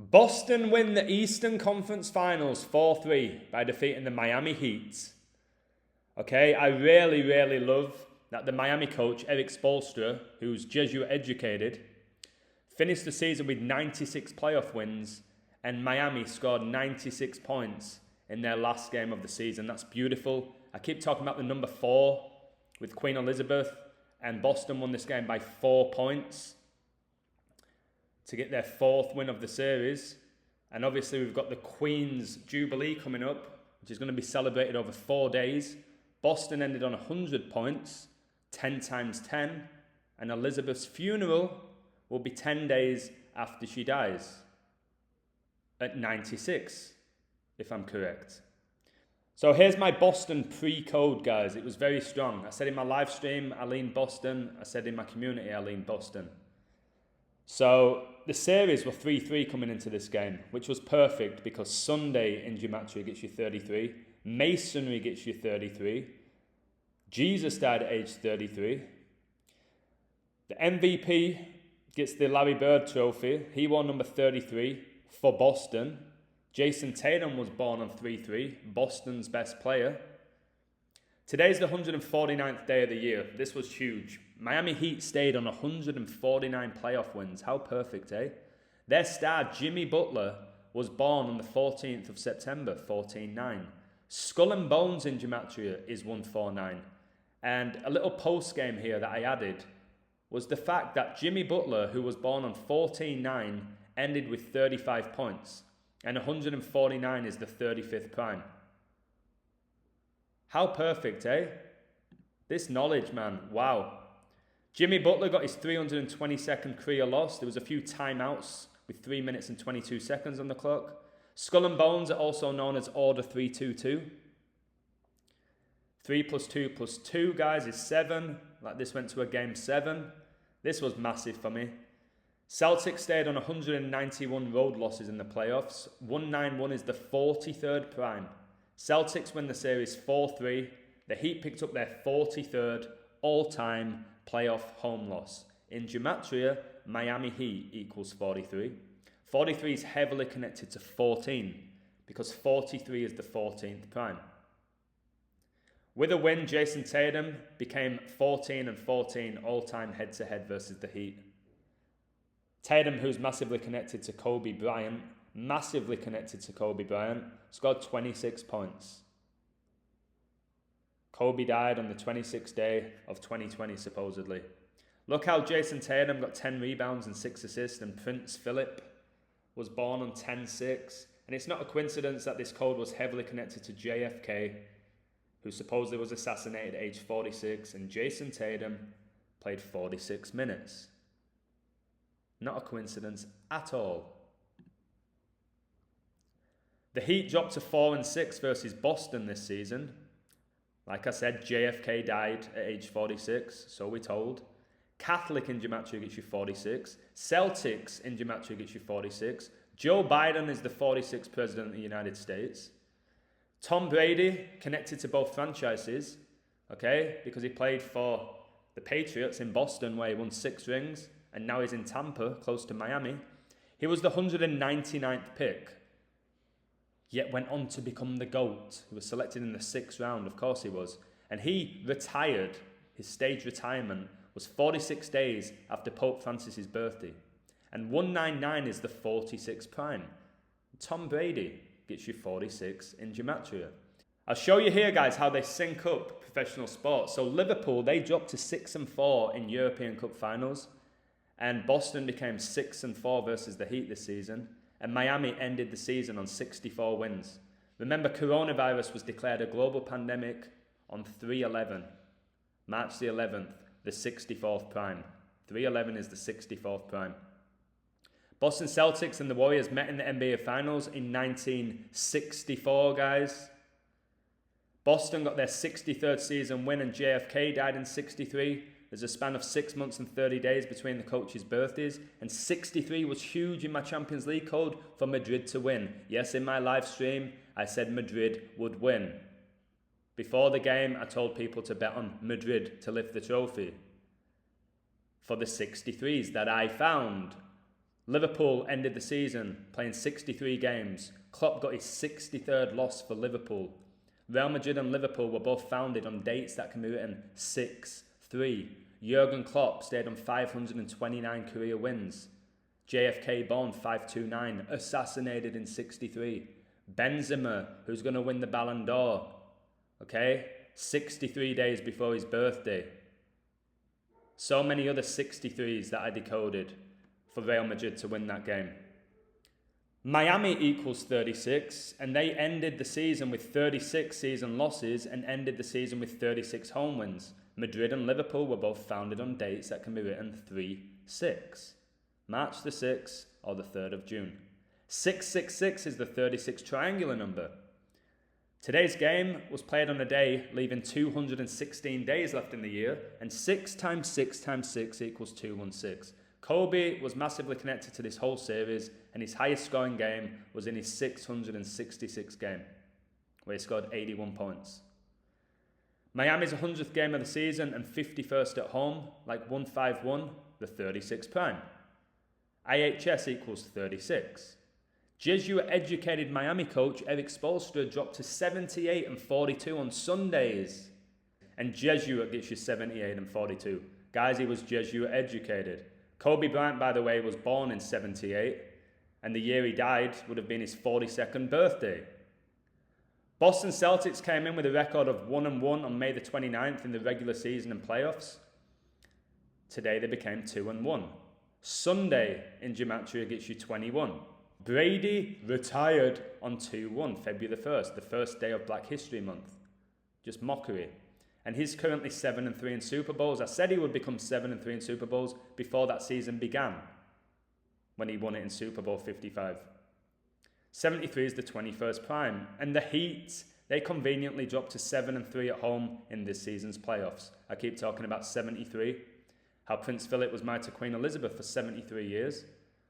Boston win the Eastern Conference Finals 4-3 by defeating the Miami Heat. Okay, I really love that the Miami coach, Eric Spoelstra, who's Jesuit educated, finished the season with 96 playoff wins, and Miami scored 96 points in their last game of the season. That's beautiful. I keep talking about the number 4 with Queen Elizabeth, and Boston won this game by 4 points to get their 4th win of the series. And obviously we've got the Queen's Jubilee coming up, which is going to be celebrated over 4 days. Boston ended on 100 points, 10 times 10, and Elizabeth's funeral will be 10 days after she dies, at 96, if I'm correct. So here's my Boston pre-code, guys. It was very strong. I said in my live stream, I lean Boston. I said in my community, I lean Boston. So the series were 3-3 coming into this game, which was perfect because Sunday in gematria gets you 33. Masonry gets you 33. Jesus died at age 33. The MVP gets the Larry Bird trophy. He won number 33 for Boston. Jason Tatum was born on 3-3, Boston's best player. Today's the 149th day of the year. This was huge. Miami Heat stayed on 149 playoff wins. How perfect, eh? Their star, Jimmy Butler, was born on the 14th of September, 14-9. Skull and Bones in gematria is 149. And a little post game here that I added was the fact that Jimmy Butler, who was born on 14-9, ended with 35 points. And 149 is the 35th prime. How perfect, eh? This knowledge, man. Wow. Jimmy Butler got his 322nd career loss. There was a few timeouts with 3 minutes and 22 seconds on the clock. Skull and Bones are also known as Order 322. 3 plus 2 plus 2, guys, is 7. Like this went to a game 7. This was massive for me. Celtics stayed on 191 road losses in the playoffs. 191 is the 43rd prime. Celtics win the series 4-3. The Heat picked up their 43rd all-time playoff home loss. In gematria, Miami Heat equals 43. 43 is heavily connected to 14 because 43 is the 14th prime. With a win, Jason Tatum became 14-14 all-time head-to-head versus the Heat. Tatum, who's massively connected to Kobe Bryant, scored 26 points. Kobe died on the 26th day of 2020, supposedly. Look how Jason Tatum got 10 rebounds and 6 assists, and Prince Philip was born on 10-6. And it's not a coincidence that this code was heavily connected to JFK, who supposedly was assassinated at age 46, and Jason Tatum played 46 minutes. Not a coincidence at all. The Heat dropped to 4-6 versus Boston this season. Like I said, JFK died at age 46, so we're told. Catholic in gematria gets you 46. Celtics in gematria gets you 46. Joe Biden is the 46th president of the United States. Tom Brady connected to both franchises, okay, because he played for the Patriots in Boston where he won 6 rings, and now he's in Tampa, close to Miami. He was the 199th pick, yet went on to become the GOAT. He was selected in the 6th round, of course he was. And he retired, his stage retirement was 46 days after Pope Francis's birthday. And 199 is the 46th prime. Tom Brady gets you 46 in gematria. I'll show you here, guys, how they sync up professional sports. So Liverpool, they dropped to 6-4 in European Cup finals. And Boston became 6-4 versus the Heat this season. And Miami ended the season on 64 wins. Remember, coronavirus was declared a global pandemic on 3/11. March the 11th, the 64th prime. 3/11 is the 64th prime. Boston Celtics and the Warriors met in the NBA Finals in 1964, guys. Boston got their 63rd season win and JFK died in 63. There's a span of 6 months and 30 days between the coaches' birthdays. And 63 was huge in my Champions League code for Madrid to win. Yes, in my live stream, I said Madrid would win. Before the game, I told people to bet on Madrid to lift the trophy. For the 63s that I found. Liverpool ended the season playing 63 games. Klopp got his 63rd loss for Liverpool. Real Madrid and Liverpool were both founded on dates that can be written 6-3. Jurgen Klopp stayed on 529 career wins. JFK born 529, assassinated in 63. Benzema, who's going to win the Ballon d'Or, 63 days before his birthday. So many other 63s that I decoded for Real Madrid to win that game. Miami equals 36, and they ended the season with 36 season losses and ended the season with 36 home wins. Madrid and Liverpool were both founded on dates that can be written 3-6. March the 6th or the 3rd of June. 666 is the 36 triangular number. Today's game was played on a day leaving 216 days left in the year, and 6 times 6 times 6 equals 216. Kobe was massively connected to this whole series, and his highest scoring game was in his 666th game, where he scored 81 points. Miami's 100th game of the season and 51st at home, like 151, the 36 prime. IHS equals 36. Jesuit-educated Miami coach Eric Spoelstra dropped to 78 and 42 on Sundays. And Jesuit gets you 78 and 42. Guys, he was Jesuit-educated. Kobe Bryant, by the way, was born in 78, and the year he died would have been his 42nd birthday. Boston Celtics came in with a record of 1-1 on May the 29th in the regular season and playoffs. Today they became 2-1. Sunday in Gematria gets you 21. Brady retired on 2-1, February the 1st, the first day of Black History Month. Just mockery. And he's currently 7-3 in Super Bowls. I said he would become 7-3 in Super Bowls before that season began, when he won it in Super Bowl 55. 73 is the 21st prime. And the Heat, they conveniently dropped to 7-3 at home in this season's playoffs. I keep talking about 73, how Prince Philip was married to Queen Elizabeth for 73 years.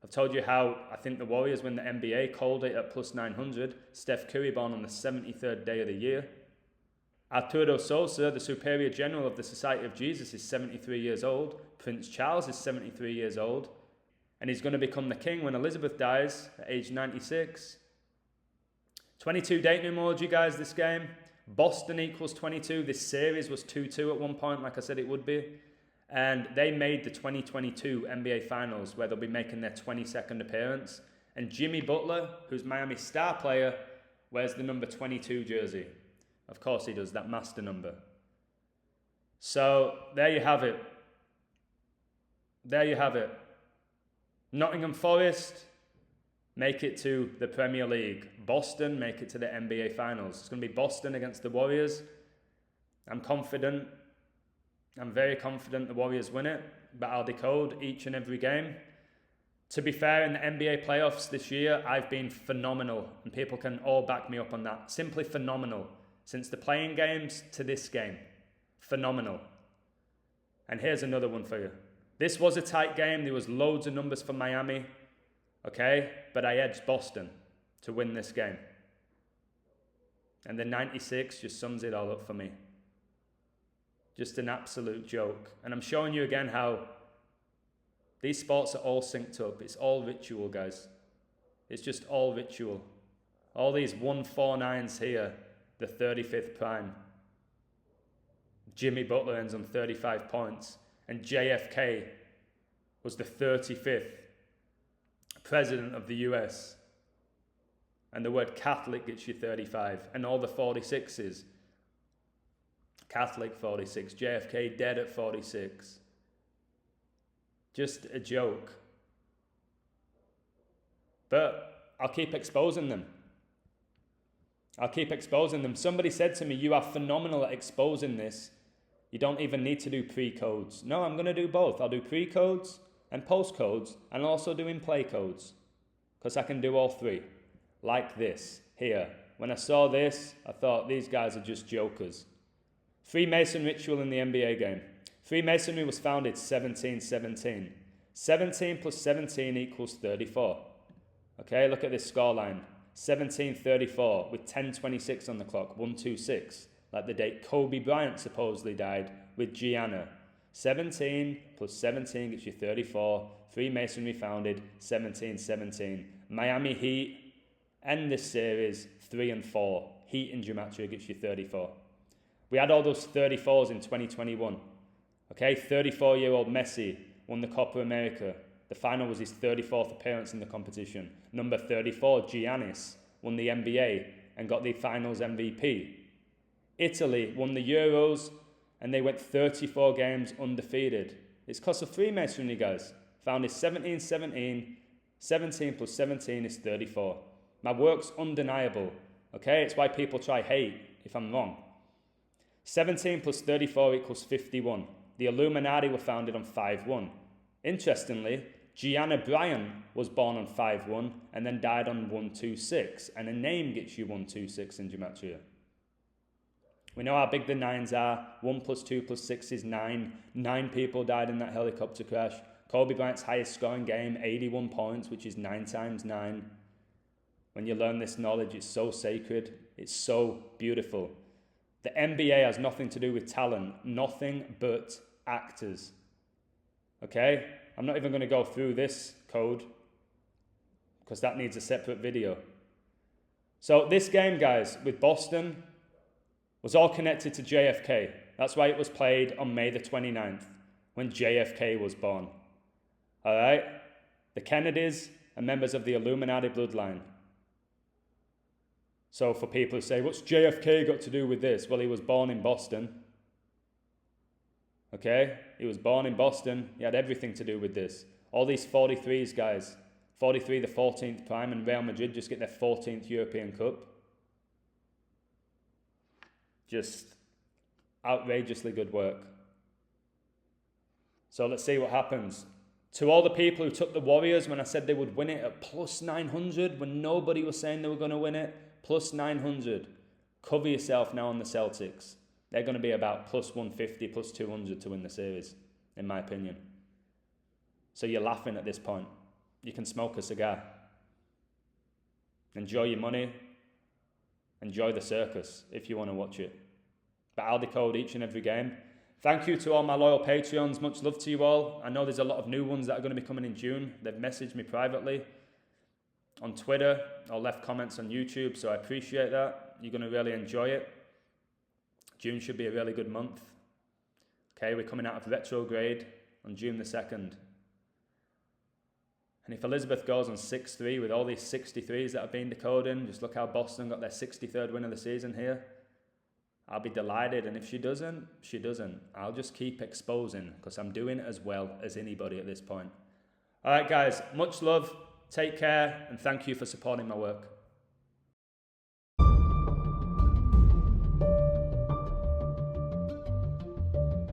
I've told you how I think the Warriors win the NBA, called it at plus 900. Steph Curry born on the 73rd day of the year. Arturo Sosa, the Superior General of the Society of Jesus, is 73 years old. Prince Charles is 73 years old. And he's going to become the king when Elizabeth dies at age 96. 22 date numerology, guys, this game. Boston equals 22. This series was 2-2 at one point, like I said it would be. And they made the 2022 NBA Finals, where they'll be making their 22nd appearance. And Jimmy Butler, who's Miami's star player, wears the number 22 jersey. Of course he does, that master number. So, there you have it. There you have it. Nottingham Forest make it to the Premier League. Boston make it to the NBA Finals. It's going to be Boston against the Warriors. I'm confident. I'm very confident the Warriors win it, but I'll decode each and every game. To be fair, in the NBA playoffs this year, I've been phenomenal, and people can all back me up on that. Simply phenomenal. Since the playing games to this game. Phenomenal. And here's another one for you. This was a tight game. There was loads of numbers for Miami. But I edged Boston to win this game. And the 96 just sums it all up for me. Just an absolute joke. And I'm showing you again how these sports are all synced up. It's all ritual, guys. It's just all ritual. All these 149s here, the 35th prime. Jimmy Butler ends on 35 points. And JFK was the 35th president of the US. And the word Catholic gets you 35. And all the 46s. Catholic 46, JFK dead at 46. Just a joke. But I'll keep exposing them. Somebody said to me, you are phenomenal at exposing this. You don't even need to do pre-codes. No, I'm going to do both. I'll do pre-codes and post-codes, and I'll also do in-play codes. Because I can do all three. Like this, here. When I saw this, I thought, these guys are just jokers. Freemason ritual in the NBA game. Freemasonry was founded 1717. 17 plus 17 equals 34. Look at this scoreline. 1734 with 10:26 on the clock, 126. Like the date Kobe Bryant supposedly died with Gianna. 17 plus 17 gets you 34. Freemasonry founded 1717. Miami Heat end this series 3-4. Heat in Gematria gets you 34. We had all those 34s in 2021. Okay, 34-year-old Messi won the Copa America. The final was his 34th appearance in the competition. Number 34, Giannis, won the NBA and got the finals MVP. Italy won the Euros and they went 34 games undefeated. It's because of Freemasonry, guys. Founded 1717. 17 plus 17 is 34. My work's undeniable. Okay, it's why people try hate if I'm wrong. 17 plus 34 equals 51. The Illuminati were founded on 5-1. Interestingly, Gianna Bryant was born on 5-1 and then died on 126. And a name gets you 126 in Gematria. We know how big the nines are. 1 plus 2 plus 6 is 9. 9 people died in that helicopter crash. Kobe Bryant's highest scoring game, 81 points, which is 9 times 9. When you learn this knowledge, it's so sacred. It's so beautiful. The NBA has nothing to do with talent. Nothing but actors. Okay? I'm not even going to go through this code because that needs a separate video. So this game, guys, with Boston was all connected to JFK. That's why it was played on May the 29th, when JFK was born. All right? The Kennedys are members of the Illuminati bloodline. So for people who say, what's JFK got to do with this? Well, he was born in Boston. Okay? He was born in Boston. He had everything to do with this. All these 43s, guys. 43, the 14th prime, and Real Madrid just get their 14th European Cup. Just outrageously good work. So let's see what happens. To all the people who took the Warriors when I said they would win it at plus 900, when nobody was saying they were going to win it, plus 900. Cover yourself now on the Celtics. They're going to be about plus 150, plus 200 to win the series, in my opinion. So you're laughing at this point. You can smoke a cigar. Enjoy your money. Enjoy the circus if you want to watch it. But I'll decode each and every game. Thank you to all my loyal Patreons. Much love to you all. I know there's a lot of new ones that are going to be coming in June. They've messaged me privately on Twitter or left comments on YouTube, so I appreciate that. You're going to really enjoy it. June should be a really good month. Okay, we're coming out of retrograde on June the 2nd. And if Elizabeth goes on 6-3 with all these 63s that have been decoding, just look how Boston got their 63rd win of the season here. I'll be delighted. And if she doesn't, she doesn't. I'll just keep exposing because I'm doing as well as anybody at this point. All right, guys, much love. Take care. And thank you for supporting my work.